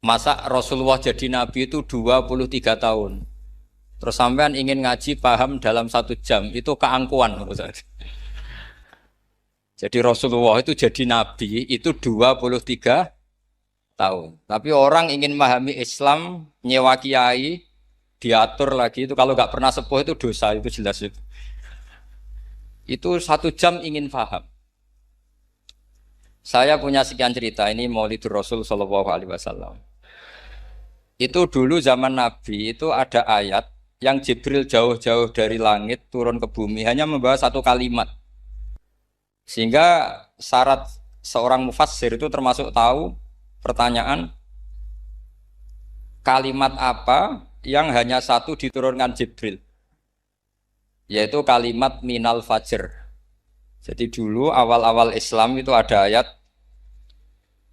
Masa Rasulullah jadi nabi itu 23 tahun. Terus sampean ingin ngaji paham dalam 1 jam, itu keangkuhan menurut saya. Jadi Rasulullah itu jadi nabi itu 23 tahun. Tapi orang ingin memahami Islam, nyewa kiai, diatur lagi itu kalau nggak pernah sepuh itu dosa, itu jelas itu. Itu 1 jam ingin paham. Saya punya sekian cerita ini Maulidur Rasul Shallallahu Alaihi Wasallam. Itu dulu zaman Nabi itu ada ayat yang Jibril jauh-jauh dari langit turun ke bumi hanya membawa satu kalimat. Sehingga syarat seorang mufassir itu termasuk tahu pertanyaan kalimat apa yang hanya satu diturunkan Jibril, yaitu kalimat minal fajr. Jadi dulu awal-awal Islam itu ada ayat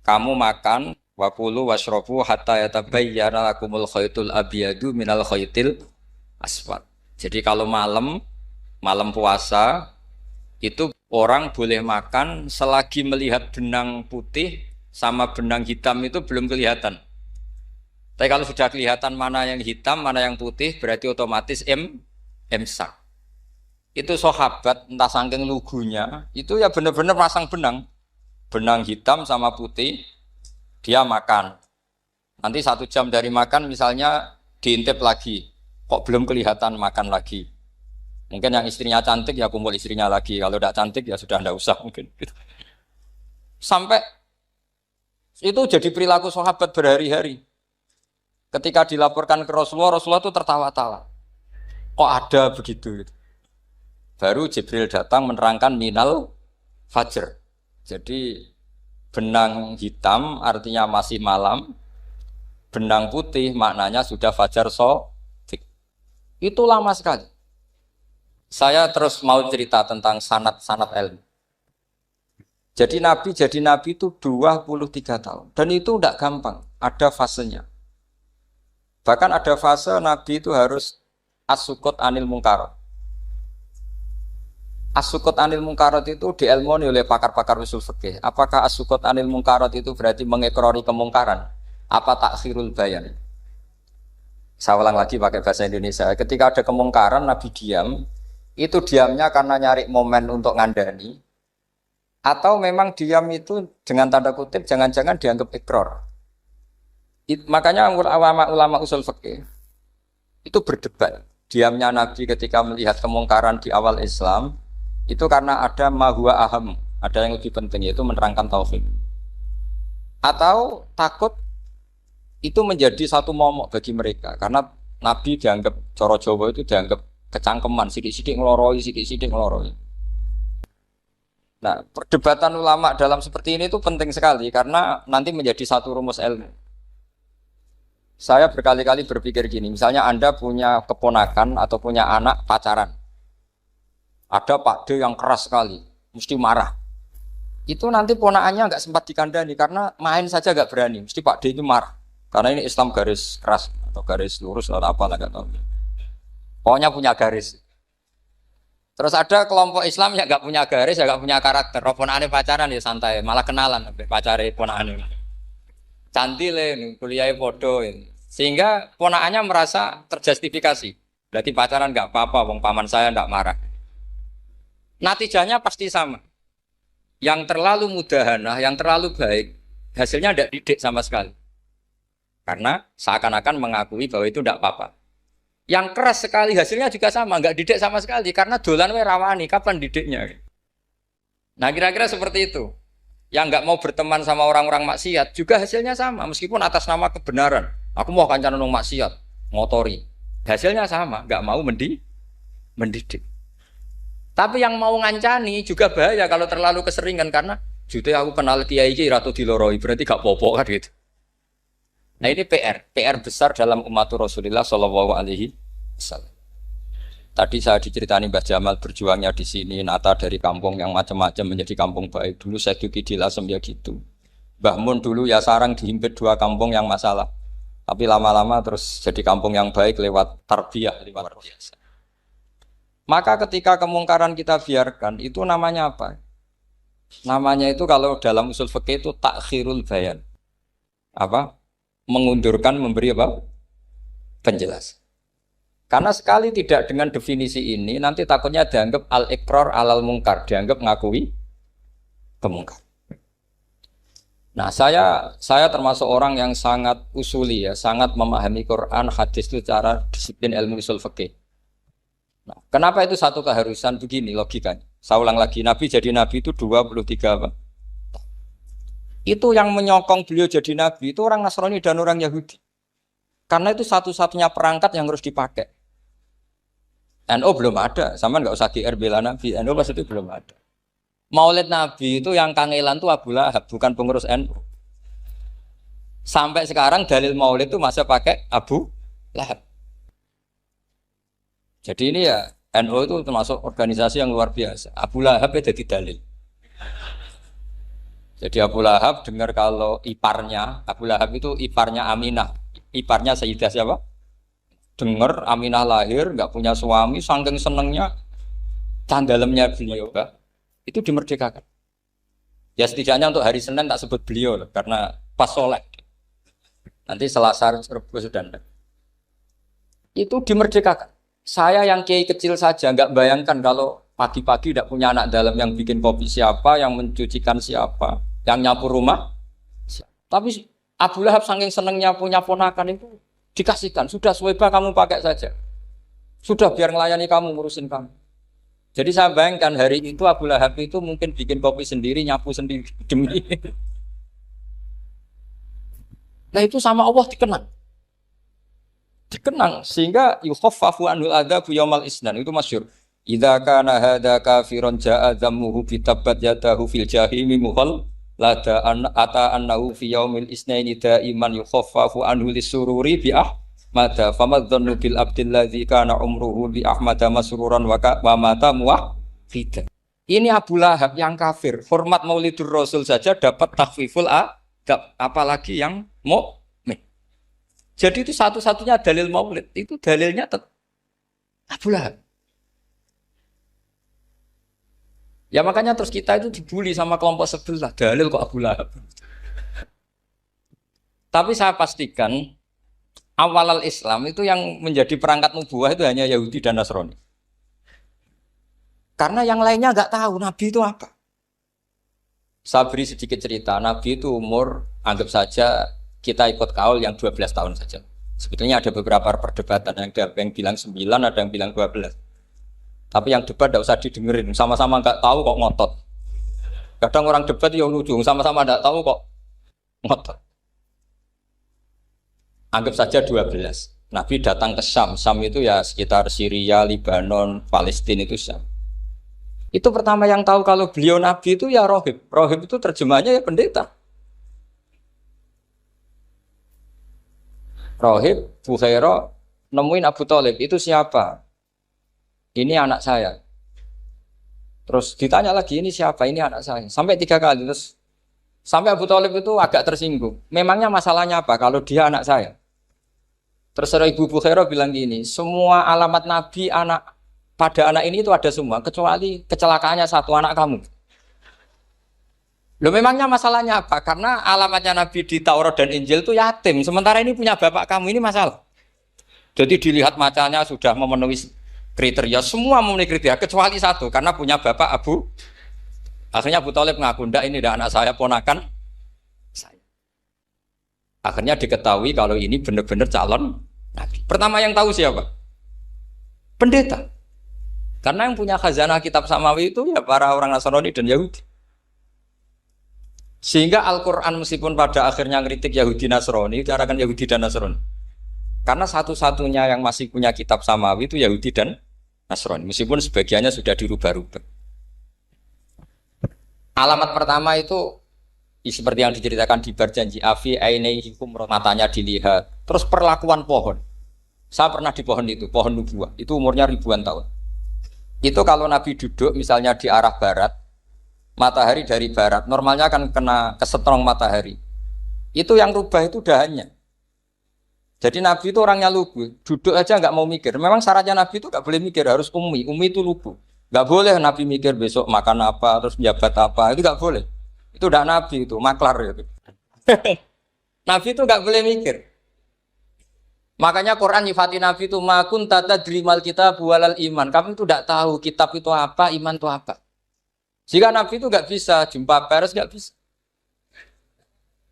kamu makan wakulu washrobu hatta yatabayyana lakumul khaytul abyadu minal khaytil aswad. Jadi kalau malam puasa itu orang boleh makan selagi melihat benang putih sama benang hitam itu belum kelihatan. Tapi kalau sudah kelihatan mana yang hitam, mana yang putih, berarti otomatis imsak. Itu sahabat entah saking lugunya, itu ya benar-benar pasang benang hitam sama putih, dia makan. Nanti 1 jam dari makan misalnya diintip lagi, kok belum kelihatan makan lagi. Mungkin yang istrinya cantik ya kumpul istrinya lagi, kalau tidak cantik ya sudah tidak usah mungkin. Sampai itu jadi perilaku sahabat berhari-hari. Ketika dilaporkan ke Rasulullah, Rasulullah itu tertawa-tawa. Kok ada begitu? Baru Jibril datang menerangkan minal fajr. Jadi benang hitam artinya masih malam, benang putih maknanya sudah fajar shadiq. Itu lama sekali. Saya terus mau cerita tentang sanad-sanad ilmu. Jadi Nabi itu 23 tahun. Dan itu tidak gampang, ada fasenya. Bahkan ada fase Nabi itu harus as-sukut anil mungkarat. As-sukut anil mungkarat itu diilmoni oleh pakar-pakar usul fikih. Apakah as-sukut anil mungkarat itu berarti mengekrori kemungkaran? Apa takhirul bayan? Saya ulang lagi pakai bahasa Indonesia. Ketika ada kemungkaran, Nabi diam. Itu diamnya karena nyari momen untuk ngandani. Atau memang diam itu dengan tanda kutip jangan-jangan dianggap ikrar. Makanya ulama usul fikih itu berdebat. Diamnya Nabi ketika melihat kemungkaran di awal Islam itu karena ada ma huwa aham, ada yang lebih penting yaitu menerangkan tauhid. Atau takut itu menjadi satu momok bagi mereka karena Nabi dianggap coro Jawa itu dianggap kecangkeman, sidik-sidik ngeloroi. Nah, perdebatan ulama dalam seperti ini itu penting sekali karena nanti menjadi satu rumus ilmu. Saya berkali-kali berpikir gini, misalnya Anda punya keponakan atau punya anak pacaran. Ada Pak D yang keras sekali, mesti marah. Itu nanti ponakannya nggak sempat dikandani karena main saja nggak berani, mesti Pak D itu marah. Karena ini Islam garis keras atau garis lurus atau apa lah nggak tahu. Pokoknya punya garis. Terus ada kelompok Islam yang nggak punya garis, ya nggak punya karakter. Ponakannya pacaran ya santai, malah kenalan pacare ponakannya. Cantile kuliahnya bodoh ini. Sehingga ponakannya merasa terjustifikasi. Berarti pacaran nggak apa-apa, wong paman saya nggak marah. Natijahnya pasti sama. Yang terlalu mudahanah, yang terlalu baik, hasilnya tidak didik sama sekali. Karena seakan-akan mengakui bahwa itu tidak apa-apa. Yang keras sekali hasilnya juga sama, nggak didik sama sekali. Karena dolan we rawani, kapan didiknya? Nah kira-kira seperti itu. Yang nggak mau berteman sama orang-orang maksiat juga hasilnya sama, meskipun atas nama kebenaran. Aku mau kancanan orang maksiat, ngotori. Hasilnya sama, nggak mau mendidik. Tapi yang mau ngancani juga bahaya kalau terlalu keseringan karena jute aku kenal kiai iki ratu diloroi, berarti gak popo kan gitu. Nah ini PR besar dalam umat Rasulullah Shallallahu Alaihi Wasallam. Tadi saya diceritani Mbah Jamal berjuangnya di sini, nata dari kampung yang macam-macam menjadi kampung baik. Dulu saya Duki di Lasem ya gitu. Mbah Mun dulu ya sarang dihimpit 2 kampung yang masalah. Tapi lama-lama terus jadi kampung yang baik lewat tarbiyah, lewat biasa. Maka ketika kemungkaran kita biarkan, itu namanya apa? Namanya itu kalau dalam usul fikih itu takhirul bayan. Apa? mengundurkan memberi apa? Penjelasan. Karena sekali tidak dengan definisi ini, nanti takutnya dianggap al-iqrar alal mungkar, dianggap ngakui kemungkar. Nah, saya termasuk orang yang sangat usuli ya, sangat memahami Quran, hadis itu secara disiplin ilmu usul fikih. Nah, kenapa itu satu keharusan begini logikanya? Saya ulang lagi, Nabi jadi Nabi itu 23 apa? Itu yang menyokong beliau jadi Nabi itu orang Nasrani dan orang Yahudi. Karena itu satu-satunya perangkat yang harus dipakai. NU belum ada, sama nggak usah GR bela Nabi. NU pas itu belum ada. Maulid Nabi itu yang kangelan itu Abu Lahab, bukan pengurus NU. Sampai sekarang dalil Maulid itu masih pakai Abu Lahab. Jadi ini ya NU itu termasuk organisasi yang luar biasa. Abu Lahab ya jadi dalil. Jadi Abu Lahab dengar kalau iparnya Abu Lahab itu iparnya Aminah, iparnya Sayyidah siapa? Dengar Aminah lahir, nggak punya suami, saking senengnya candalemnya beliau, itu dimerdekakan. Ya setidaknya untuk hari Senin tak sebut beliau, karena pas soleh. Nanti Selasa Rabu sudah ada. Itu dimerdekakan. Saya yang kiai kecil saja nggak bayangkan kalau pagi-pagi tidak punya anak dalam yang bikin kopi siapa, yang mencucikan siapa, yang nyapu rumah. Tapi Abu Lahab saking senengnya punya ponakan itu dikasihkan, sudah Suwaibah kamu pakai saja. Sudah biar melayani kamu, ngurusin kamu. Jadi saya bayangkan hari itu Abu Lahab itu mungkin bikin kopi sendiri, nyapu sendiri demi. Nah itu sama Allah dikenang. Dikenang sehingga yukhaffafu anhul adzabu yaumal isnan itu masyhur. Idza kana hadza kafiron jaa dhammuhu bi tabbat yadahu fil jahimi muhal lada ata annahu fi yaumil isnaini daiman yukhaffafu anhu lisururi bi ahmada famadzannu bil abdil ladzi kana umruhu bi ahmada masruran wa mata muwahhidan. Ini Abu Lahab yang kafir, hormat Maulidur Rasul saja dapat takhfiful adab, apalagi yang mukmin. Jadi itu satu-satunya dalil Maulid, itu dalilnya Abu Lahab. Ya makanya terus kita itu dibully sama kelompok sebelah, dalil kok Abu Lahab. Tapi saya pastikan awal Islam itu yang menjadi perangkat nubuah itu hanya Yahudi dan Nasrani. Karena yang lainnya nggak tahu Nabi itu apa. Saya beri sedikit cerita, Nabi itu umur anggap saja kita ikut kaul yang 12 tahun saja. Sebetulnya ada beberapa perdebatan, ada yang bilang 9, ada yang bilang 12. Tapi yang debat tidak usah didengerin, sama-sama nggak tahu kok ngotot. Kadang orang debat ya lucu, sama-sama nggak tahu kok ngotot. Anggap saja 12. Nabi datang ke Syam, Syam itu ya sekitar Syria, Lebanon, Palestina itu Syam. Itu pertama yang tahu kalau beliau Nabi itu ya rohib. Rohib itu terjemahnya ya pendeta. Rohib, Bukhaira, nemuin Abu Thalib, itu siapa? Ini anak saya. Terus ditanya lagi, ini siapa? Ini anak saya. Sampai 3 kali. Terus sampai Abu Thalib itu agak tersinggung. Memangnya masalahnya apa kalau dia anak saya? Terus Ibu Bukhaira bilang gini, semua alamat Nabi pada anak ini itu ada semua, kecuali kecelakaannya satu, anak kamu. Loh memangnya masalahnya apa? Karena alamatnya Nabi di Taurat dan Injil itu yatim. Sementara ini punya bapak kamu, ini masalah. Jadi dilihat macanya sudah memenuhi kriteria, semua memenuhi kriteria kecuali satu, karena punya bapak Abu. Akhirnya Abu Thalib ngaku, ndak ini ndak anak saya, ponakan saya. Akhirnya diketahui kalau ini benar-benar calon Nabi. Pertama yang tahu siapa? Pendeta. Karena yang punya khazanah kitab samawi itu ya para orang Nasrani dan Yahudi. Sehingga Al-Quran meskipun pada akhirnya ngeritik Yahudi Nasrani, carakan Yahudi dan Nasrani. Karena satu-satunya yang masih punya kitab samawi itu Yahudi dan Nasrani, meskipun sebagiannya sudah dirubah-rubah. Alamat pertama itu seperti yang diceritakan di Berjanji, afi ainaihikum, matanya dilihat. Terus perlakuan pohon. Saya pernah di pohon itu, pohon nubuah. Itu umurnya ribuan tahun. Itu kalau Nabi duduk misalnya di arah barat, matahari dari barat, normalnya akan kena kesetrong matahari. Itu yang rubah itu dahannya. Jadi Nabi itu orangnya lugu, duduk aja nggak mau mikir. Memang syaratnya Nabi itu nggak boleh mikir, harus umi itu lugu. Nggak boleh Nabi mikir besok makan apa, terus menjabat apa, itu nggak boleh. Itu udah Nabi itu, maklar itu. Nabi itu nggak boleh mikir. Makanya Quran nyifati Nabi itu makun tata drimal kitab walal iman. Kamu itu tidak tahu kitab itu apa, iman itu apa. Jika Nabi itu nggak bisa jumpa pers, nggak bisa.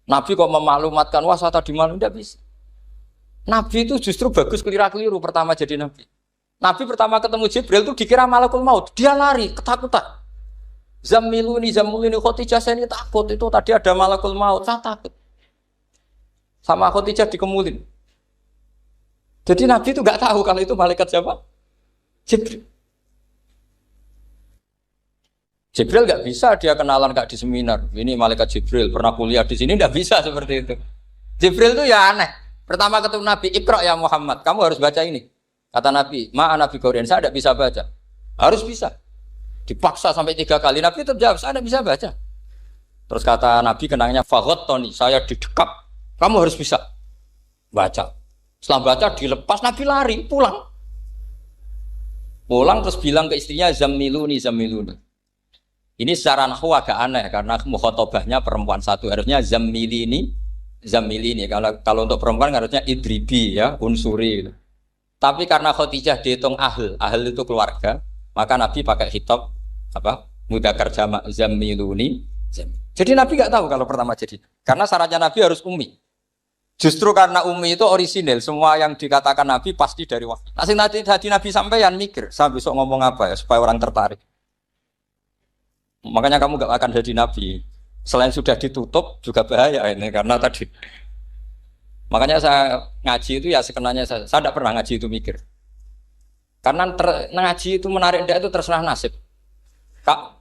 Nabi kok memaklumatkan wasata di mana, nggak bisa. Nabi itu justru bagus keliru pertama jadi Nabi. Nabi pertama ketemu Jibril itu dikira malakul maut, dia lari ketakutan. Zamiluni Khotijah saya ini takut, itu tadi ada malakul maut, saya takut. Sama Khotijah dikemulin. Jadi Nabi itu nggak tahu kalau itu malaikat siapa? Jibril. Jibril nggak bisa dia kenalan kak di seminar. Ini malaikat Jibril pernah kuliah di sini, nggak bisa seperti itu. Jibril itu ya aneh. Pertama ketemu Nabi, Iqra ya Muhammad, kamu harus baca ini. Kata Nabi, Nabi Qur'an saya tidak bisa baca. Harus bisa. Dipaksa sampai 3 kali. Nabi tetap jawab, saya tidak bisa baca. Terus kata Nabi kenangnya, Fagot Tony, saya didekap. Kamu harus bisa baca. Setelah baca dilepas, Nabi lari pulang. Pulang terus bilang ke istrinya Zamiluni. Ini secara nahwu agak aneh karena mukhotobahnya perempuan satu, harusnya Zamilini. Kalau untuk perempuan harusnya idribi ya, unsuri gitu. Tapi karena Khadijah dihitung ahl itu keluarga, maka Nabi pakai khitab mudzakkar jamak Zamiluni. Jadi Nabi nggak tahu kalau pertama jadi. Karena syaratnya Nabi harus ummi. Justru karena ummi itu orisinil, semua yang dikatakan Nabi pasti dari wahyu. Nanti Nabi sampeyan mikir, saya besok ngomong apa ya supaya orang tertarik. Makanya kamu gak akan jadi Nabi. Selain sudah ditutup juga bahaya ini karena tadi. Makanya saya ngaji itu ya sekenanya saya tidak pernah ngaji itu mikir. Karena ngaji itu menarik itu terserah nasib.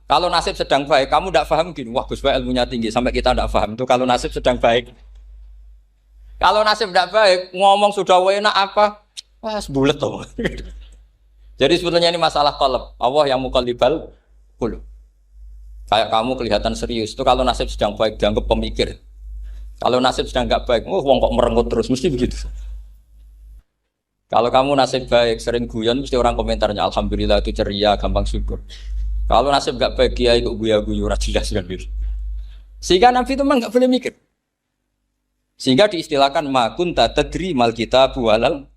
Kalau nasib sedang baik, kamu tidak paham gini, wah Gus Baik ilmunya tinggi sampai kita tidak paham itu kalau nasib sedang baik. Kalau nasib tidak baik, ngomong sudah enak apa, wah sebulet tuh. Jadi sebetulnya ini masalah qalb. Allah yang muqallibal qulub. Kayak kamu kelihatan serius itu kalau nasib sedang baik dianggap pemikir. Kalau nasib sedang nggak baik, wong kok merengut terus, mesti begitu. Kalau kamu nasib baik, sering guyon, mesti orang komentarnya alhamdulillah itu ceria, gampang syukur. Kalau nasib nggak baik, kiai kok guya-guyu, jelas kan gitu. Sehingga Nabi itu memang nggak boleh mikir. Sehingga diistilahkan makun tadri mal kitab walal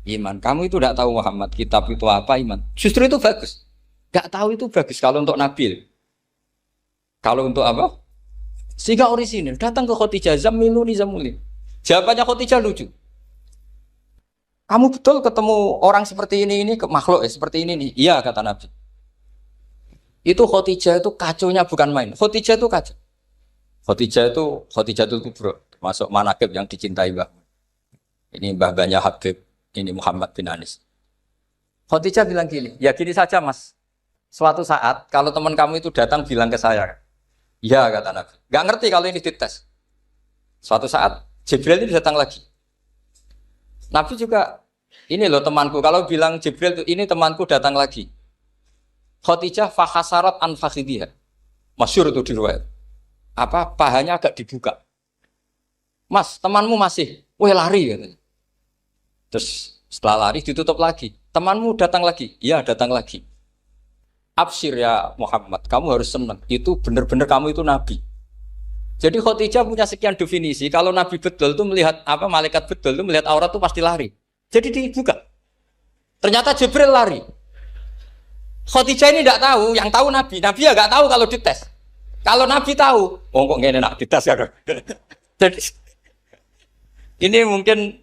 iman. Kamu itu tidak tahu Muhammad kitab itu apa iman. Justru itu bagus. Gak tahu itu bagus kalau untuk Nabi. Kalau untuk apa? Sehingga orisinil datang ke Khadijah Zamiluni. Jawabannya Khadijah lucu. Kamu betul ketemu orang seperti ini ke makhluk seperti ini nih. Iya kata Nabi. Itu Khadijah itu kacaunya bukan main. Khadijah itu kacau. Khadijah itu kubro. Masuk manaqib yang dicintai Mbah. Ini mbah-mbahnya Habib, ini Muhammad bin Anis. Khadijah bilang gini, ya gini saja mas. Suatu saat kalau teman kamu itu datang bilang ke saya, ya kata Nabi. Gak ngerti kalau ini dites. Suatu saat Jibril ini datang lagi. Nabi juga, ini loh temanku. Kalau bilang Jibril ini temanku datang lagi. Khadijah fahasarat an fakhidhiha. Masyhur itu di riwayat. Pahanya agak dibuka. Mas, temanmu masih, lari katanya. Terus setelah lari ditutup lagi. Temanmu datang lagi, iya datang lagi. Absyir ya Muhammad, kamu harus senang. Itu benar-benar kamu itu Nabi. Jadi Khadijah punya sekian definisi. Kalau Nabi betul itu melihat malaikat betul itu melihat aurat itu pasti lari. Jadi dibuka. Ternyata Jibril lari. Khadijah ini tidak tahu, yang tahu Nabi. Nabi ya nggak tahu kalau dites. Kalau Nabi tahu, kok nggak enak dites ya. Jadi ini mungkin,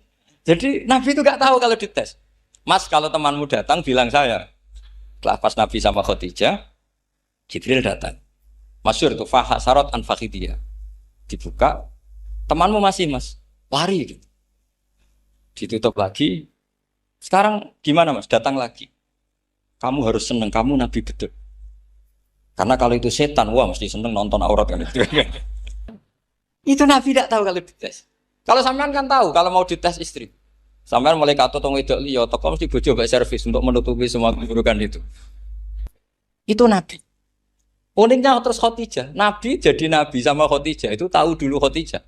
jadi Nabi itu gak tahu kalau dites. Mas, kalau temanmu datang bilang saya. Setelah pas Nabi sama Khadijah, Jibril datang. Masyhur itu fahasarat an fakhidhiha. Dibuka, temanmu masih mas, lari gitu. Ditutup lagi. Sekarang gimana mas? Datang lagi. Kamu harus seneng, kamu Nabi betul. Karena kalau itu setan, wah mesti seneng nonton aurat kan itu. Itu Nabi tidak tahu kalau dites. Kalau sampean kan tahu kalau mau dites istri. Sampean mulai kato tong wedok liya toko mesti bojo mbak servis untuk menutupi semua keburukan itu. Itu Nabi. Uniknya terus Khadijah. Nabi jadi Nabi sama Khadijah itu tahu dulu Khadijah.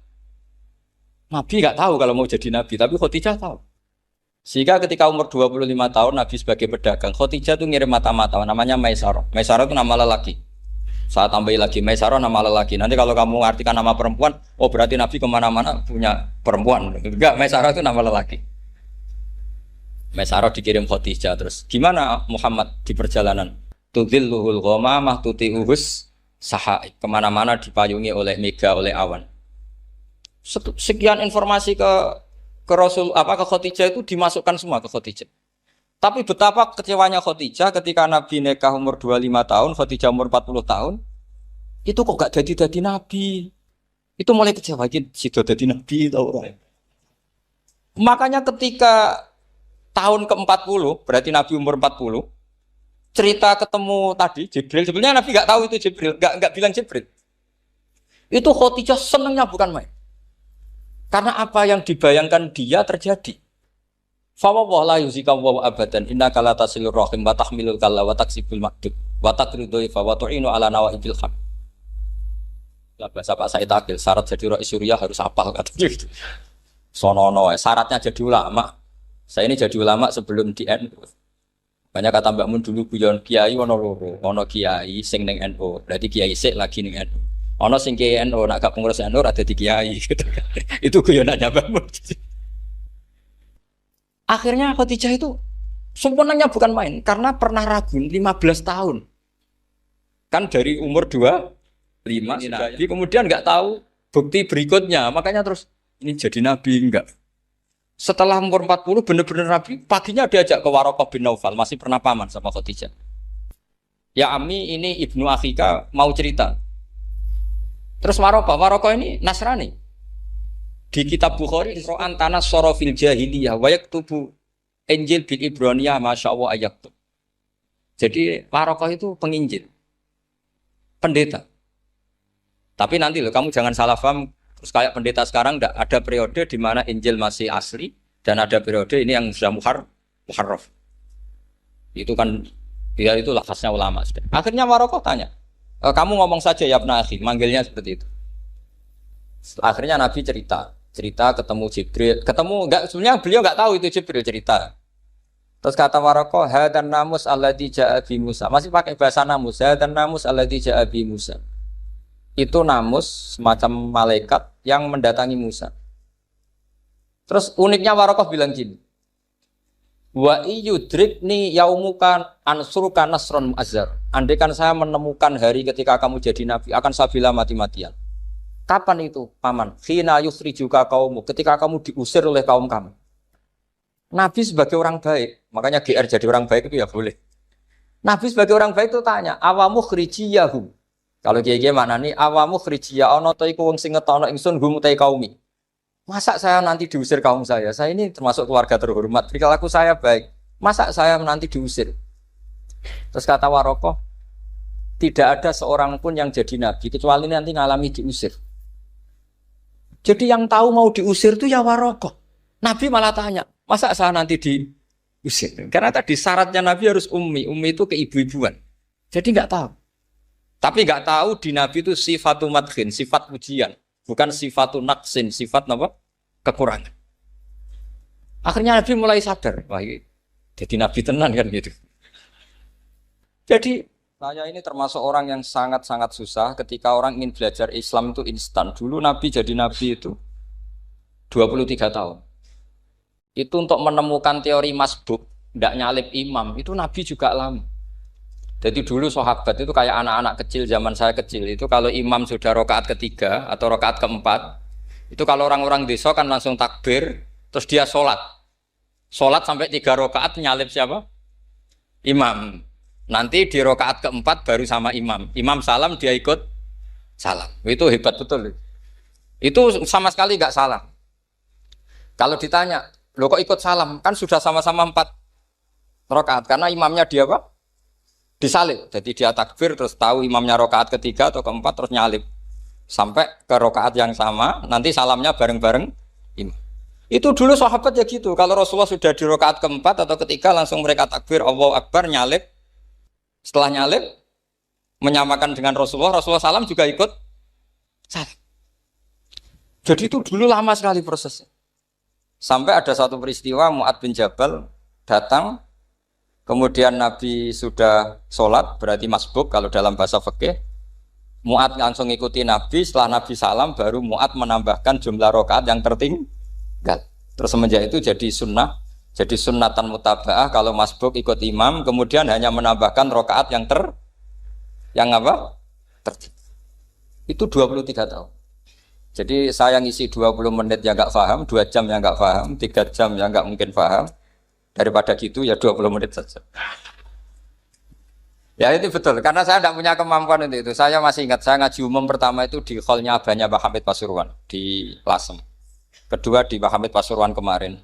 Nabi enggak tahu kalau mau jadi Nabi, tapi Khadijah tahu. Sehingga ketika umur 25 tahun Nabi sebagai pedagang, Khadijah itu ngirim mata-mata namanya Maisarah. Maisarah itu nama lelaki. Saya tambahin lagi Maisarah nama lelaki. Nanti kalau kamu artikan nama perempuan, oh berarti Nabi kemana-mana punya perempuan. Enggak, Maisarah itu nama lelaki. Maisarah dikirim Khadijah terus. Gimana Muhammad di perjalanan? Tudhilluhul ghamamah tuti'uhus sahai. Kemana-mana dipayungi oleh mega, oleh awan. Sekian informasi ke Rasul ke Khadijah itu dimasukkan semua ke Khadijah. Tapi betapa kecewanya Khadijah ketika Nabi nikah umur 25 tahun, Khadijah umur 40 tahun. Itu kok gak jadi Nabi. Itu mulai kecewa sido jadi Nabi tahu. Makanya ketika tahun ke-40, berarti Nabi umur 40, cerita ketemu tadi Jibril, sebenarnya Nabi gak tahu itu Jibril, gak bilang Jibril. Itu Khadijah senangnya bukan main. Karena apa yang dibayangkan dia terjadi. Fa la yuzika wa abadan innaka la tasilur rahim wa tahmilul kalla wa taksibul maqdud wa taqridu fa wa tu'inu ala nawaibil haq. Lah bahasa Pak Said Akil syarat jadi rais Suriah harus hafal katanya gitu. Sonono syaratnya jadi ulama. Saya ini jadi ulama sebelum di NU. Banyak kata Mbak Mun dulu guyon kiai ono loro, ono kiai sing ning NU, berarti kiai sik lagi ning NU. Ono sing kiai NU nak gak pengurus NU ada di kiai gitu. Itu guyonannya Mbak Mun. Akhirnya Khadijah itu sempurnanya bukan main karena pernah ragu 15 tahun. Kan dari umur 25 Nabi kemudian nggak tahu bukti berikutnya. Makanya terus ini jadi Nabi enggak. Setelah umur 40 benar-benar Nabi, paginya diajak ke Waraqah bin Naufal, masih pernah paman sama Khadijah. Ya Ami ini Ibnu Akhika mau cerita. Terus Waraqah ini Nasrani. Di kitab Bukhari Qur'an tanas sorofil jahiliyah wa yaktubu Injil bil Ibraniyah masyaallah ayaktub. Jadi Waraqah itu penginjil. Pendeta. Tapi nanti loh kamu jangan salah paham terus kayak pendeta sekarang ada periode di mana Injil masih asli dan ada periode ini yang sudah muharraf. Itu kan dia itu lafaznya ulama. Akhirnya Waraqah tanya, kamu ngomong saja ya Ibnu Akhi, manggilnya seperti itu. Akhirnya Nabi cerita ketemu Jibril, enggak sebenarnya beliau enggak tahu itu Jibril cerita. Terus kata Waraqah, hadan namus alladzi ja'a bi Musa. Masih pakai bahasa namus, hadan namus alladzi ja'a bi Musa. Itu namus semacam malaikat yang mendatangi Musa. Terus uniknya Waraqah bilang gini. Wa iyudrikni yaumuka ansuruka nasron mu'azzar. Andaikan saya menemukan hari ketika kamu jadi nabi, akan saya bila mati-matian. Kapan itu, paman? Khina yukhrijuka kaumu, ketika kamu diusir oleh kaum kamu. Nabi sebagai orang baik, makanya GR jadi orang baik itu ya boleh. Nabi sebagai orang baik itu tanya, awamu khrijiyahum. Kalau kiai mana nih, awamu khrijiyah ono ta iku wong sing ngetono ingsun hum ta kaumi. Masa saya nanti diusir kaum saya? Saya ini termasuk keluarga terhormat, perilaku saya baik. Masa saya nanti diusir? Terus kata Waraqah, tidak ada seorang pun yang jadi nabi kecuali nanti ngalami diusir. Jadi yang tahu mau diusir itu ya Waraqah. Nabi malah tanya, masa saya nanti diusir? Karena tadi syaratnya Nabi harus ummi. Ummi itu keibu-ibuan. Jadi nggak tahu. Tapi nggak tahu di Nabi itu sifatu madkhin, sifat pujian. Bukan sifatu naqsin, sifat apa? Kekurangan. Akhirnya Nabi mulai sadar. Wah, jadi Nabi tenan kan gitu. Jadi saya ini termasuk orang yang sangat-sangat susah ketika orang ingin belajar Islam itu instan. Dulu Nabi jadi Nabi itu 23 tahun. Itu untuk menemukan teori masbuk, tidak nyalip imam, itu Nabi juga lama. Jadi dulu sahabat itu kayak anak-anak kecil zaman saya kecil. Itu kalau imam sudah rakaat ketiga atau rakaat keempat, itu kalau orang-orang desa kan langsung takbir, terus dia sholat. Sholat sampai 3 rakaat nyalip siapa? Imam. Nanti di rakaat keempat baru sama imam. Imam salam dia ikut salam. Itu hebat betul. Itu sama sekali nggak salah. Kalau ditanya, lo kok ikut salam? Kan sudah sama-sama 4 rakaat. Karena imamnya dia apa? Disalib. Jadi dia takbir terus tahu imamnya rakaat ketiga atau keempat terus nyalip. Sampai ke rakaat yang sama, nanti salamnya bareng-bareng imam. Itu dulu sahabat ya gitu. Kalau Rasulullah sudah di rakaat keempat atau ketiga langsung mereka takbir Allahu Akbar nyalip. Setelah nyalip menyamakan dengan Rasulullah salam juga ikut salam. Jadi itu dulu lama sekali prosesnya. Sampai ada satu peristiwa Mu'ad bin Jabal datang, kemudian Nabi sudah sholat, berarti masbuk kalau dalam bahasa fikih. Mu'ad langsung ikuti Nabi, setelah Nabi salam baru Mu'ad menambahkan jumlah rakaat yang tertinggal. Terus semenjak itu jadi sunnah, jadi sunnatan mutaba'ah kalau masbuk ikut imam, kemudian hanya menambahkan rakaat yang apa? Tertinggal. Itu 23 tahun. Jadi saya ngisi 20 menit yang nggak paham, 2 jam yang nggak paham, 3 jam yang nggak mungkin paham. Daripada gitu ya 20 menit saja. Ya itu betul, karena saya tidak punya kemampuan untuk itu. Saya masih ingat, saya ngaji umum pertama itu di hallnya abahnya Pak Hamid Pasuruan, di Lasem. Kedua di Pak Hamid Pasuruan kemarin.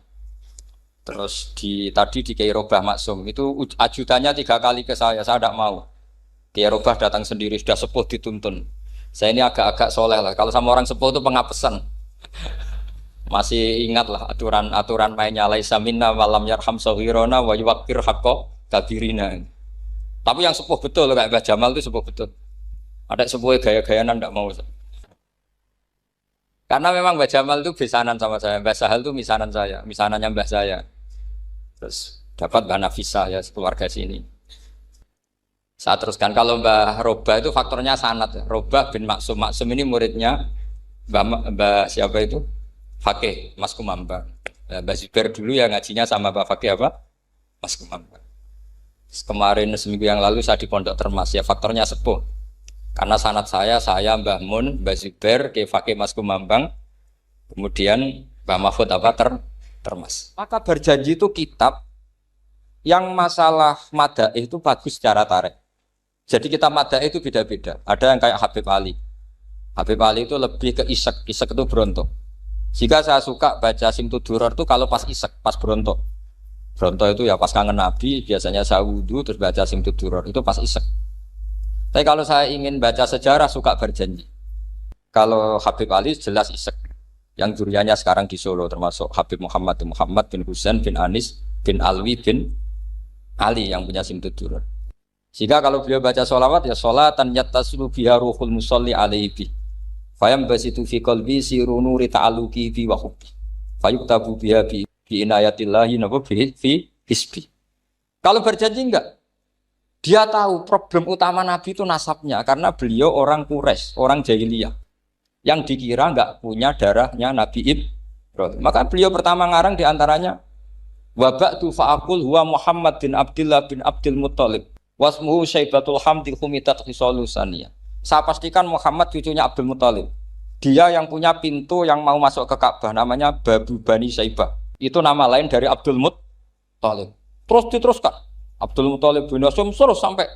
Terus tadi di Kiai Robah Maksum, itu ajudannya 3 kali ke saya tidak mau. Kiai Robah datang sendiri, sudah sepuh dituntun. Saya ini agak-agak soleh lah, kalau sama orang sepuh itu pengapesan. Masih ingat lah aturan mainnya laisa minna walam yarham saghirona wa yuwaqqir haqqa kabirina. Tapi yang sepuh betul kayak Mbah Jamal itu sepuh betul. Ada sepuh gaya-gayanan tidak mau. Karena memang Mbah Jamal itu besanan sama saya, Mbah Sahal itu misanan saya, misanannya Mbah saya. Terus dapat Mbah Nafisa ya keluarga sini. Saya teruskan kalau Mbah Robah itu faktornya sanad. Robah bin Maksum, Maksum ini muridnya Mbah siapa itu? Fakih, Mas Kumambang. Mbah Zubair dulu ya ngajinya sama Mbah Fakih apa? Mas Kumambang. Kemarin seminggu yang lalu saya di Pondok Termas ya faktornya sepuh. Karena sanad saya Mbah Mun, Mbah Zubair, Kiai Fakih Mas Kumambang, kemudian Mbah Mahfud apa Termas. Maka berjanji itu kitab yang masalah madaih itu bagus secara tarikh. Jadi kita madaih itu beda-beda. Ada yang kayak Habib Ali. Habib Ali itu lebih ke isek itu berontok. Jika saya suka baca Simtud Duror itu kalau pas isek, pas berontok. Berontok itu ya pas kangen Nabi, biasanya saya wudhu terus baca Simtud Duror, itu pas isek. Tapi kalau saya ingin baca sejarah suka berjanji. Kalau Habib Ali jelas isek. Yang duriannya sekarang di Solo termasuk Habib Muhammad bin Husain bin Anis bin Alwi bin Ali yang punya Simtud Duror. Jika kalau beliau baca sholawat ya sholatan yattasulu biha ruhul musalli alaihi fayam basitu fi qalbi siru nuri ta'aluki fi wa hubbi fayuktabu biha bi inayatillahi nabu fi hisbi. Kalau berjanji enggak, dia tahu problem utama Nabi itu nasabnya karena beliau orang Quraisy, orang jahiliyah yang dikira enggak punya darahnya Nabi Ibrahim. Maka beliau pertama ngarang diantaranya wa ba'du fa'aqul huwa Muhammad bin Abdullah bin Abdul Muttalib wasmuhu Syaibatul Hamdi Khumitat Khisalusaniyah. Saya pastikan Muhammad cucunya Abdul Muttalib. Dia yang punya pintu yang mau masuk ke Ka'bah namanya Babu Bani Syaibah. Itu nama lain dari Abdul Muttalib. Terus diteruskan. Abdul Muttalib bin Hasyim terus sampai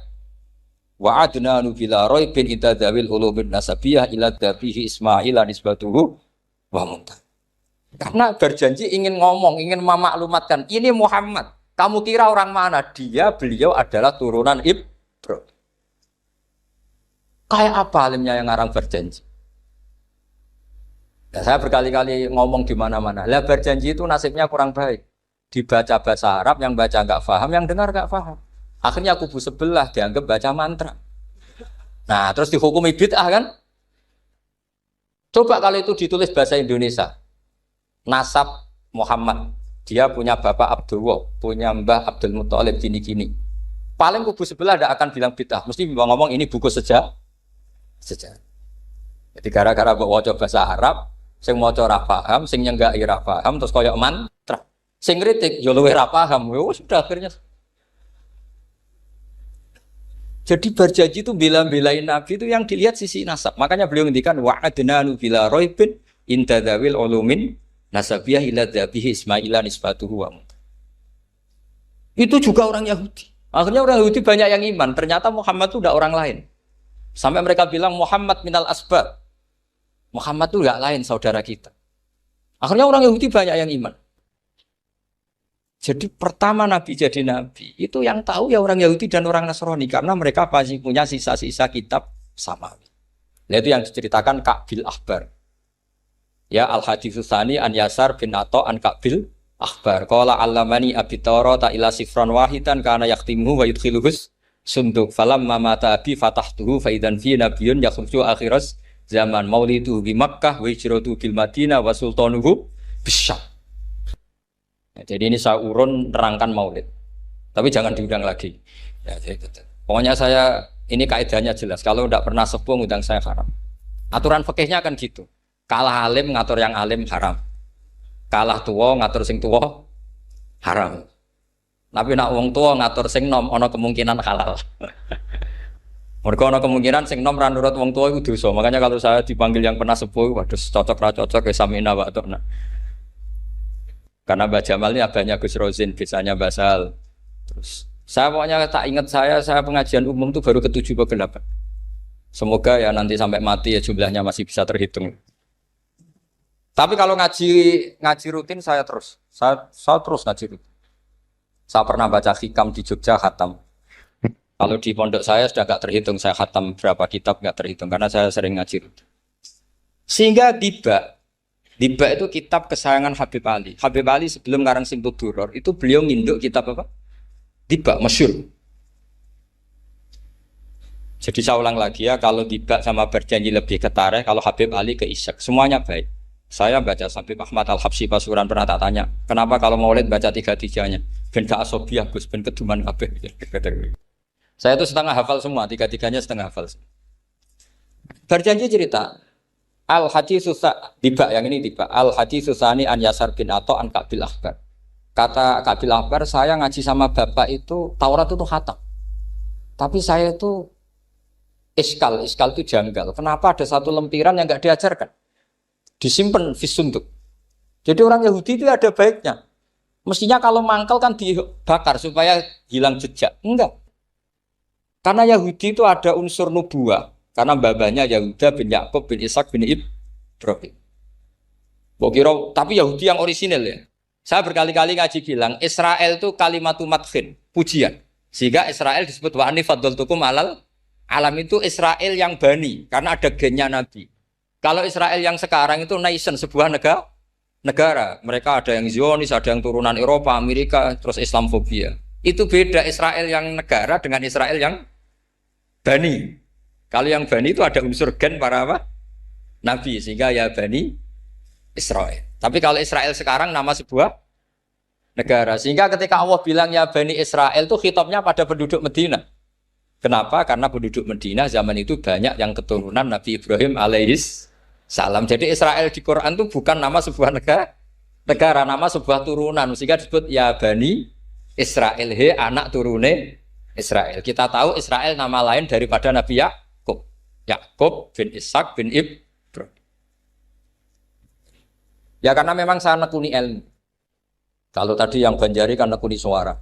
wa adnanu bila raibin itadzawil ulubin nasabiyah ila dabihi Ismail nisbatuhu wa muntah. Karena berjanji ingin ngomong, ingin memaklumatkan ini Muhammad. Kamu kira orang mana? Beliau adalah turunan Ibrahim. Kayak apa alimnya yang ngarang berjanji? Nah, saya berkali-kali ngomong di mana-mana. Lah berjanji itu nasibnya kurang baik. Dibaca bahasa Arab, yang baca nggak paham, yang dengar nggak paham. Akhirnya kubu sebelah dianggap baca mantra. Nah, terus dihukumi bid'ah kan? Coba kalau itu ditulis bahasa Indonesia. Nasab Muhammad. Dia punya bapak Abdullah, punya mbah Abdul Muttalib gini-gini. Paling kubu sebelah tidak akan bilang bid'ah. Mesti ngomong ini buku sejarah. Jadi gara-gara bawa bahasa Arab, sing maca ora paham, sing nyenggaki ora paham, terus koyo mantra. Sing kritik yo luwih ora paham. Sudah akhirnya. Jadi berjanji itu bela-belain Nabi itu yang dilihat sisi nasab. Makanya beliau ngendikan wa'adnanu bila raibin intadzawil ulumin nasabiyah ila dzabihi Ismaila nisbatuhu wa. Itu juga orang Yahudi. Akhirnya orang Yahudi banyak yang iman. Ternyata Muhammad itu tidak orang lain. Sampai mereka bilang Muhammad minal asbab. Muhammad itu enggak lain saudara kita. Akhirnya orang Yahudi banyak yang iman. Jadi pertama Nabi jadi Nabi itu yang tahu ya orang Yahudi dan orang Nasrani karena mereka pasti punya sisa-sisa kitab samawi. Nah, itu yang diceritakan Ka'bil Ahbar. Ya al-haditsus tsani an Yasar bin Atha an Ka'bil Ahbar. Qala allamani abi Tawrata ila sifran wahidan kana yaqtimuhu wa yudkhiluhus sunduk falamma mata abi fatahtuhu fa idan fi nabiyyun yakhruju akhiras zaman maulidu bi Makkah wa hijratu bil Madinah wa sultanuhu bisyam. Ya, jadi ini saya urun nerangkan maulid. Tapi jangan diundang lagi. Ya, jadi, pokoknya saya Ini kaidahnya jelas. Kalau tidak pernah sepuh ngundang saya haram. Aturan fikihnya kan gitu. Kalah alim ngatur yang alim haram. Kalah tua ngatur sing tua haram. Tapi nak wong tua ngatur sing nom ono kemungkinan halal. Mereka ono kemungkinan sing nom ra nurut wong tua itu dosa. Makanya kalau saya dipanggil yang pernah sepuh, waduh cocok ra cocok ya samina wa ta'na. Karena Mbak Jamal ini abahnya Gus Rozin, bisanya basal. Terus saya pokoknya tak ingat saya pengajian umum itu baru ke-7 ke 8. Semoga ya nanti sampai mati ya jumlahnya masih bisa terhitung. Tapi kalau ngaji rutin saya terus ngaji rutin. Saya pernah baca hikam di Jogja khatam. Kalau di pondok saya sudah nggak terhitung saya khatam berapa kitab nggak terhitung karena saya sering ngaji rutin. Sehingga Diba itu kitab kesayangan Habib Ali. Habib Ali sebelum ngarang Simtud Duror itu beliau nginduk kitab apa? Diba, masyhur. Jadi saya ulang lagi ya, kalau Diba sama Berjanji lebih ke Tareh, kalau Habib Ali ke Ishaq, semuanya baik. Saya baca Habib Ahmad Al-Habsyi Pasuruan pernah tak tanya, kenapa kalau Maulid baca tiga-tiganya? Ben gak asobiah Gus, ben keduman kabeh. Saya itu setengah hafal semua, tiga-tiganya setengah hafal. Berjanji cerita, Al-Haditsus Diba yang ini Diba, Al-Haditsus Tsani an Yasar bin Atha an Ka'bil Akhbar. Kata Ka'bil Akhbar, saya ngaji sama bapak itu Taurat itu khatam. Tapi saya itu iskal itu janggal. Kenapa ada satu lempiran yang enggak diajarkan? Disimpan fisunduk. Jadi orang Yahudi itu ada baiknya. Mestinya kalau mangkal kan dibakar supaya hilang jejak. Enggak. Karena Yahudi itu ada unsur nubuah. Karena babanya Yahuda bin Yakub bin Ishak bin Ibrahim. Tapi Yahudi yang orisinil ya. Saya berkali-kali ngaji bilang Israel itu kalimatu madhin, pujian. Sehingga Israel disebut wa ani faddaltukum alal alam itu Israel yang bani karena ada gennya Nabi. Kalau Israel yang sekarang itu nation, sebuah negara. Mereka ada yang Zionis, ada yang turunan Eropa, Amerika, terus Islamfobia. Itu beda Israel yang negara dengan Israel yang bani. Kalau yang bani itu ada unsur gen para apa? Nabi, sehingga ya bani Israel. Tapi kalau Israel sekarang nama sebuah negara. Sehingga ketika Allah bilang ya bani Israel itu khitabnya pada penduduk Medina. Kenapa? Karena penduduk Medina zaman itu banyak yang keturunan Nabi Ibrahim alaihis salam. Jadi Israel di Quran itu bukan nama sebuah negara, nama sebuah turunan. Sehingga disebut ya Bani Israel, he anak turune Israel. Kita tahu Israel nama lain daripada Nabi Yakub. Yakub bin Ishak bin Ibrahim. Ya karena memang saya nekuni ilmu. Kalau tadi yang Banjari kan nekuni suara.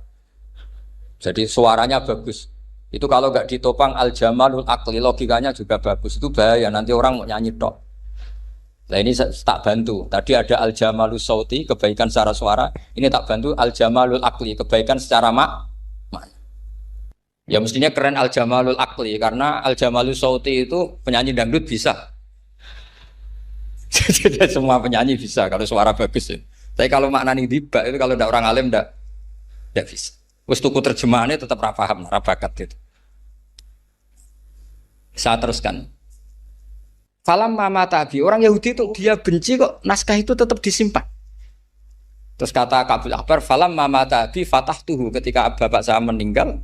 Jadi suaranya bagus. Itu kalau nggak ditopang al-jamalul akli, logikanya juga bagus. Itu bahaya, nanti orang mau nyanyi tok. Nah ini tak bantu. Tadi ada al-jamalul sauti, kebaikan secara suara. Ini tak bantu al-jamalul akli, kebaikan secara mak. Ya mestinya keren al-jamalul akli, karena al-jamalul sauti itu penyanyi dangdut bisa. Jadi semua penyanyi bisa kalau suara bagus ya. Tapi kalau maknani Diba itu kalau tidak orang alim tidak bisa. Wes tuku terjemahannya tetap paham, bakat gitu. Saya teruskan. Falam mama tabi, orang Yahudi itu dia benci kok naskah itu tetap disimpan. Terus kata Ka'bil Akhbar, falam mama tabi fatahtuhu, ketika bapak saya meninggal,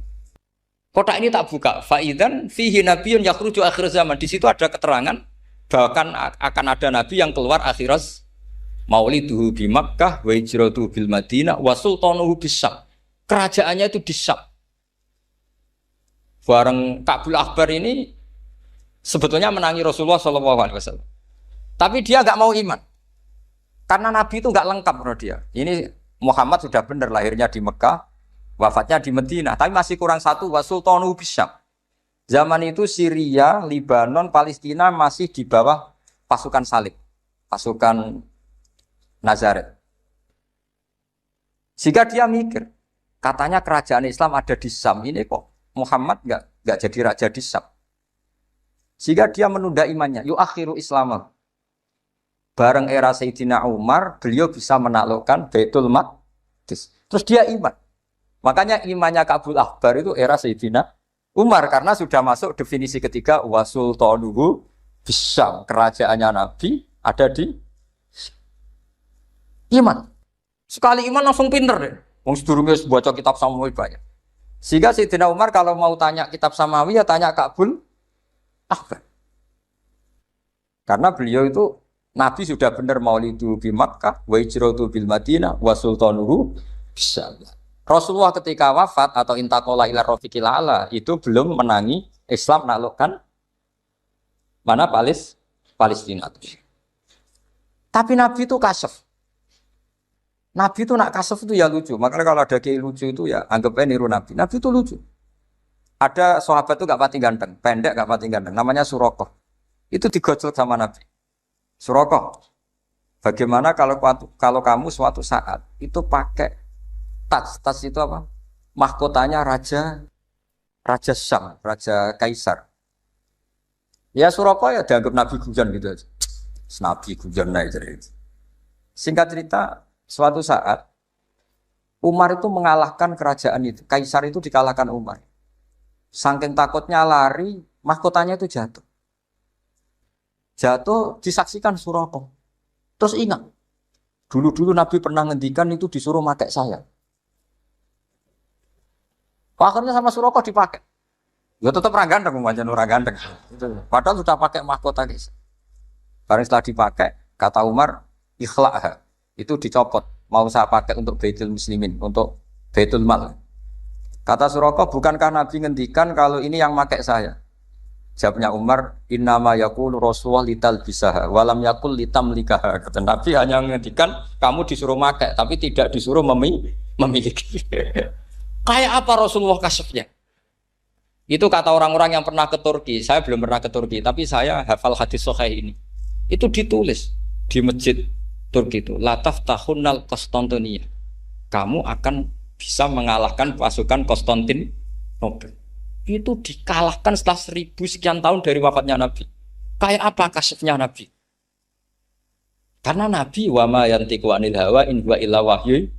kotak ini tak buka. Faidan fihi nabiyyun yakhruju akhir zaman. Di situ ada keterangan bahkan akan ada nabi yang keluar akhirat, mauliduhu bi Makkah wa hijratuhu bil Madinah wa sultanuhu bis-Syam. Kerajaannya itu di Syam. Bareng Ka'bil Akhbar ini sebetulnya menangi Rasulullah SAW. Tapi dia nggak mau iman. Karena Nabi itu nggak lengkap menurut dia. Ini Muhammad sudah benar lahirnya di Mekah, wafatnya di Madinah. Tapi masih kurang satu, wa sultanuhu bis-Syam. Zaman itu Syria, Libanon, Palestina masih di bawah pasukan salib. Pasukan Nazaret. Sehingga dia mikir, katanya kerajaan Islam ada di Syam, ini kok Muhammad nggak jadi raja di Syam. Sehingga dia menunda imannya. Yu'akhiru Islam. Bareng era Sayyidina Umar, beliau bisa menaklukkan Baitul Maqdis. Terus dia iman. Makanya imannya Ka'bil Akhbar itu era Sayyidina Umar karena sudah masuk definisi ketiga wa sultanuhu bis-Syam. Kerajaannya Nabi ada di iman. Sekali iman langsung pinter deh. Wong sedurunge baca kitab Samuel banyak. Sehingga Sayyidina Umar kalau mau tanya kitab Samawi ya tanya Ka'bul Ahbar. Karena beliau itu Nabi sudah benar maulidu bi Makkah, wa hijratu bil Madinah, wa sultanuhu bisyam. Rasulullah ketika wafat atau intaqala ila rafiqil a'la itu belum menangi Islam menaklukkan mana Palestina. Tapi Nabi itu kasef. Nabi itu nak kasef itu ya lucu. Makanya kalau ada kiai lucu itu ya anggapnya niru Nabi. Nabi itu lucu. Ada sahabat itu gak pati ganteng, pendek gak pati ganteng. Namanya Surakoh. Itu digojol sama Nabi. Surakoh, bagaimana kalau kamu suatu saat itu pakai tas itu apa? Mahkotanya Raja Syam, Raja Kaisar. Ya Surakoh ya dianggap Nabi guyon gitu aja. Nabi guyon aja. Singkat cerita, suatu saat Umar itu mengalahkan kerajaan itu. Kaisar itu dikalahkan Umar. Saking takutnya lari, mahkotanya itu jatuh. Jatuh disaksikan Surakoh. Terus ingat, dulu Nabi pernah ngendikan itu disuruh pakai saya. Akhirnya sama Surakoh dipakai. Ya tetap orang ganteng, orang ganteng. Padahal sudah pakai mahkota guys. Barang setelah dipakai, kata Umar, ikhla'ha. Itu dicopot. Mau saya pakai untuk Baitul Muslimin, untuk Baitul Mal. Kata Surakoh, bukankah Nabi ngendikan kalau ini yang pakai saya? Jawabnya Umar, innama yaqulu Rasulullah lital bisaha walam yaqul litam likaha. Kata Nabi hanya menghentikan kamu disuruh makai tapi tidak disuruh memiliki. Kayak apa Rasulullah kasefnya? Itu kata orang-orang yang pernah ke Turki. Saya belum pernah ke Turki, tapi saya hafal hadis sahih ini. Itu ditulis di masjid Turki itu, lataf tahunnal Konstantinia. Kamu akan bisa mengalahkan pasukan Konstantinopel. Itu dikalahkan setelah 1000 sekian tahun dari wafatnya Nabi. Kayak apa kasifnya Nabi? Karena Nabi wa ma yantiqu anil hawa in huwa illa wahyu.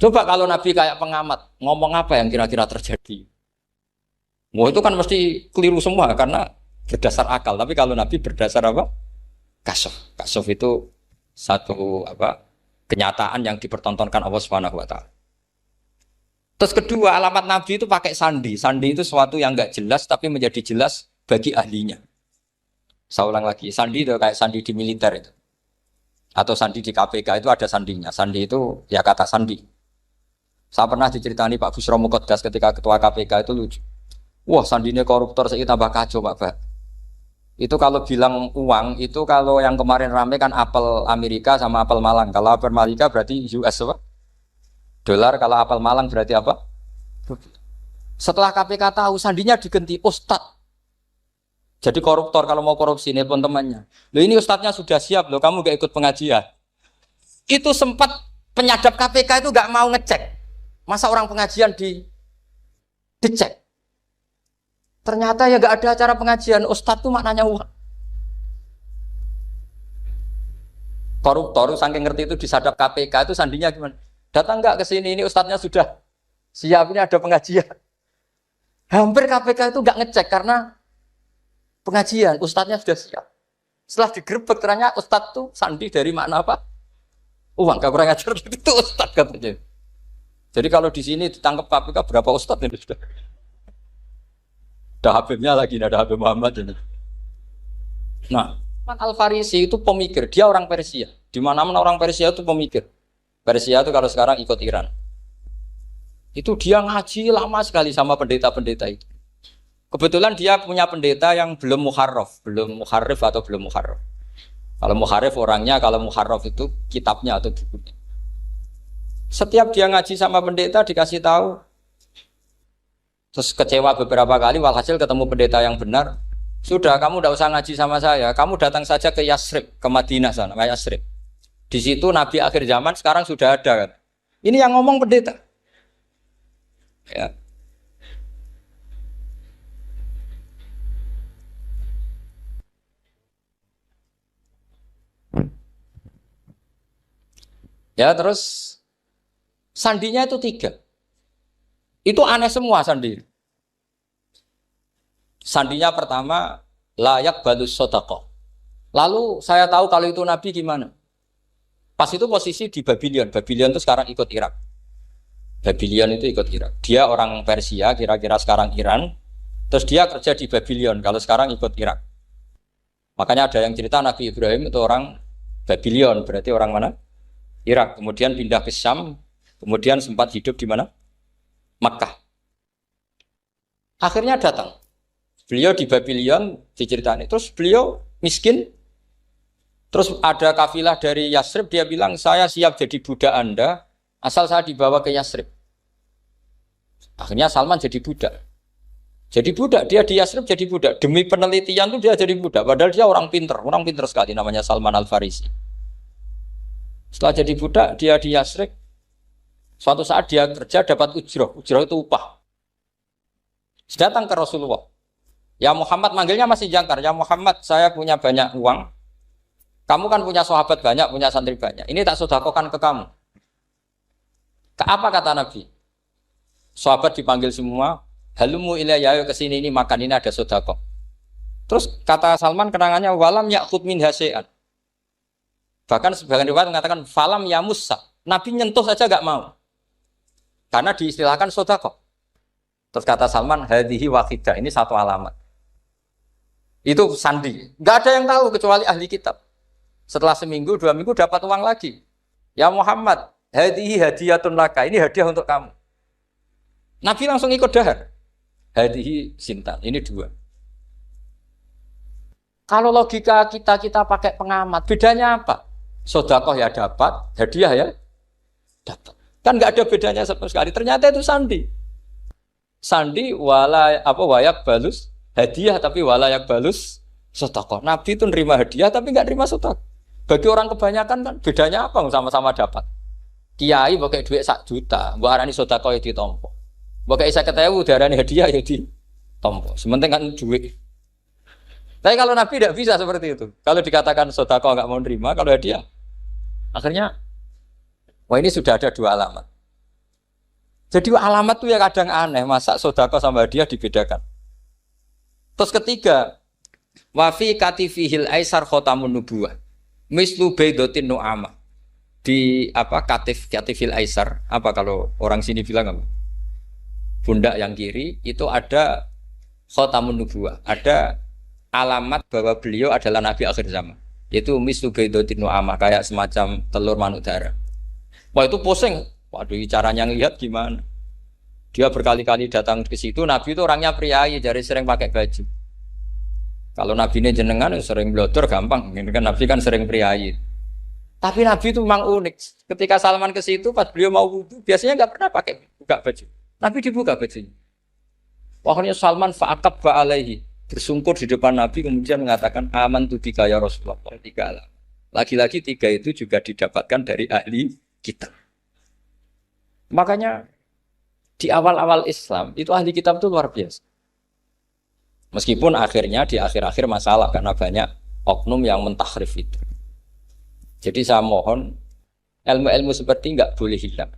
Coba kalau Nabi kayak pengamat, ngomong apa yang kira-kira terjadi? Wah itu kan mesti keliru semua karena berdasar akal. Tapi kalau Nabi berdasar apa? Kasuf. Kasuf itu satu kenyataan yang dipertontonkan Allah Subhanahu wa taala. Terus kedua, alamat Nabi itu pakai sandi. Sandi itu sesuatu yang enggak jelas tapi menjadi jelas bagi ahlinya. Saya ulang lagi, sandi itu kayak sandi di militer itu. Atau sandi di KPK itu ada sandinya. Sandi itu ya kata sandi. Saya pernah diceritani Pak Busro Mukoddas ketika ketua KPK itu lucu. Wah sandinya koruptor saya tambah kacau Pak. Itu kalau bilang uang, itu kalau yang kemarin rame kan apel Amerika sama apel Malang. Kalau apel Amerika berarti US apa? Dolar, kalau apel Malang berarti apa? Setelah KPK tahu sandinya diganti Ustadz. Jadi koruptor kalau mau korupsi ini pun temannya. Loh ini Ustadznya sudah siap loh, kamu gak ikut pengajian. Itu sempat penyadap KPK itu gak mau ngecek. Masa orang pengajian dicek. Ternyata ya gak ada acara pengajian. Ustadz tuh maknanya uang. Koruptor saking ngerti itu disadap KPK itu sandinya gimana? Datang nggak ke sini, ini ustadznya sudah siap, ini ada pengajian. Hampir KPK itu nggak ngecek karena pengajian, ustadznya sudah siap. Setelah digerebek ternyata ustadz tuh sandi dari makna apa? Uang, gak kurang ajar itu ustadz katanya. Jadi kalau di sini ditangkap KPK berapa ustadz ini sudah? Ada Habibnya lagi, ada Habib Muhammad ini. Nah, Al-Farisi itu pemikir, dia orang Persia. Di mana-mana orang Persia itu pemikir. Persia itu kalau sekarang ikut Iran. Itu dia ngaji lama sekali sama pendeta-pendeta itu. Kebetulan dia punya pendeta yang belum muharraf atau belum muharraf. Kalau muharraf orangnya, kalau muharraf itu kitabnya atau bukunya. Setiap dia ngaji sama pendeta dikasih tahu. Terus kecewa beberapa kali, walhasil ketemu pendeta yang benar. Sudah, kamu tidak usah ngaji sama saya. Kamu datang saja ke Yasrib, ke Madinah sana, ke Yasrib. Di situ Nabi akhir zaman sekarang sudah ada kan. Ini yang ngomong pendeta. Ya. Ya terus sandinya itu 3. Itu aneh semua sandi. Sandinya pertama layak balus sodako. Lalu saya tahu kalau itu Nabi gimana. Pas itu posisi di Babylon. Babylon itu sekarang ikut Irak. Babylon itu ikut Irak. Dia orang Persia, kira-kira sekarang Iran. Terus dia kerja di Babylon, kalau sekarang ikut Irak. Makanya ada yang cerita Nabi Ibrahim itu orang Babylon, berarti orang mana? Irak. Kemudian pindah ke Syam, kemudian sempat hidup di mana? Makkah. Akhirnya datang. Beliau di Babylon diceritain. Terus beliau miskin. Terus ada kafilah dari Yasrib, dia bilang, saya siap jadi budak Anda, asal saya dibawa ke Yasrib. Akhirnya Salman jadi budak. Jadi budak, dia di Yasrib jadi budak. Demi penelitian tuh dia jadi budak. Padahal dia orang pinter sekali, namanya Salman Al-Farisi. Setelah jadi budak, dia di Yasrib. Suatu saat dia kerja dapat ujroh. Ujroh itu upah. Datang ke Rasulullah. Ya Muhammad, manggilnya masih jangkar. Ya Muhammad, saya punya banyak uang. Kamu kan punya sahabat banyak, punya santri banyak. Ini tak sedekahkan ke kamu. Apa kata Nabi? Sahabat dipanggil semua. Halumu ilayya, ayo kesini, ini makan, ini ada sedekah. Terus kata Salman kenangannya, walam ya'khud min hasyai'an. Bahkan sebagian riwayat mengatakan falam ya musa. Nabi nyentuh saja gak mau. Karena diistilahkan sedekah. Terus kata Salman, hadhihi waqidah, ini satu alamat. Itu sandi. Gak ada yang tahu kecuali ahli kitab. Setelah seminggu, 2 minggu dapat uang lagi. Ya Muhammad, hadhihi hadiyatun laka, ini hadiah untuk kamu. Nabi langsung ikut dahar. Hadhihi sintan, ini 2. Kalau logika kita pakai pengamat, bedanya apa? Sedekah ya dapat, hadiah ya dapat. Kan nggak ada bedanya sama sekali. Ternyata itu sandi. Sandi wayak balus hadiah tapi walayak balus sedekah. Nabi itu nerima hadiah tapi nggak nerima sedekah. Bagi orang kebanyakan kan bedanya apa? Sama-sama dapat. Kiai pakai duit 1 juta, mbok arani sedekah ya ditompo. Mbok isa ketemu darani hadiah ya ditompo. Sementing kan duit. Tapi kalau Nabi tidak bisa seperti itu. Kalau dikatakan sedekah nggak mau nerima, kalau hadiah, akhirnya, wah ini sudah ada 2 alamat. Jadi alamat tuh ya kadang aneh, masa sedekah sama hadiah dibedakan. Terus ketiga, wafi katifihil aisar khotamun nubuwah, mislu baidotin nu'amah. Di katifil aisar, apa kalau orang sini bilang apa? Pundak yang kiri itu ada khotamun nubuwah, ada alamat bahwa beliau adalah nabi akhir zaman. Yaitu mislu baidotin nu'amah, kayak semacam telur manuk darah. Wah itu pusing. Waduh, caranya ngelihat gimana? Dia berkali-kali datang ke situ. Nabi itu orangnya priayi, jadi sering pakai baju. Kalau Nabi ini jenengan sering blodor gampang. Ini kan Nabi kan sering priayi. Tapi Nabi itu memang unik. Ketika Salman ke situ, pas beliau mau wudu, biasanya nggak pernah pakai buka baju. Nabi dibuka bajunya. Akhirnya Salman fa'aqab ba'alaihi, bersungkur di depan Nabi, kemudian mengatakan aman tu bika ya Rasulullah. 3 alam. Lagi-lagi 3 itu juga didapatkan dari ahli kitab. Makanya di awal-awal Islam itu ahli kitab itu luar biasa. Meskipun akhirnya di akhir-akhir masalah karena banyak oknum yang mentahrif itu. Jadi saya mohon ilmu-ilmu seperti nggak boleh hilang.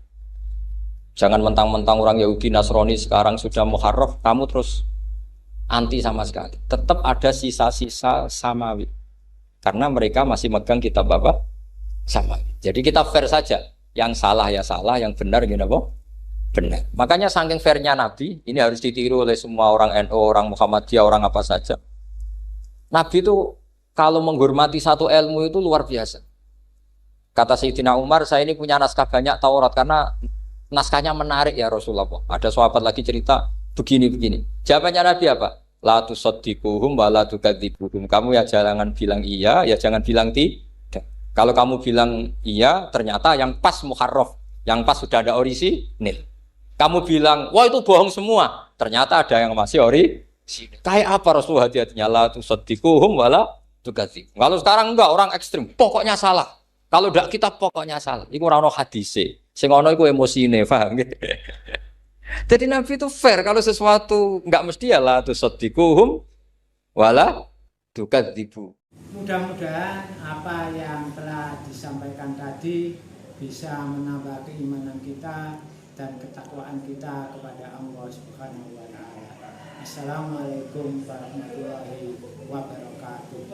Jangan mentang-mentang orang Yahudi Nasrani sekarang sudah muharraf, kamu terus anti sama sekali. Tetap ada sisa-sisa samawi. Karena mereka masih megang kitab apa? Samawi. Jadi kita fair saja. Yang salah ya salah, yang benar gini apa? Benar. Makanya saking fairnya Nabi, ini harus ditiru oleh semua orang NU, orang Muhammadiyah, orang apa saja. Nabi itu kalau menghormati satu ilmu itu luar biasa. Kata Sayyidina Umar, saya ini punya naskah banyak Taurat karena naskahnya menarik ya Rasulullah. Ada sahabat lagi cerita begini-begini. Jawabannya Nabi apa? La tusaddiquhum wa la tukadzibuhum. Kamu ya jangan bilang iya, ya jangan bilang tidak. Kalau kamu bilang iya, ternyata yang pas muharraf, yang pas sudah ada orisinil. Kamu bilang, wah itu bohong semua, ternyata ada yang masih orisinil. Kayak apa Rasulullah hati-hatinya? La tusaddiquhum wa la tukadzibuhum. Kalau sekarang enggak, orang ekstrim, pokoknya salah. Kalau tidak kita pokoknya salah. Iku ora ono hadise. Sing ono iku emosine, paham nggih? Jadi Nabi itu fair, kalau sesuatu enggak mesti ya la tusaddiquhum wa la tukadzibuhum. Mudah-mudahan apa yang telah disampaikan tadi bisa menambah keimanan kita dan ketakwaan kita kepada Allah Subhanahu wa taala. Assalamualaikum warahmatullahi wabarakatuh.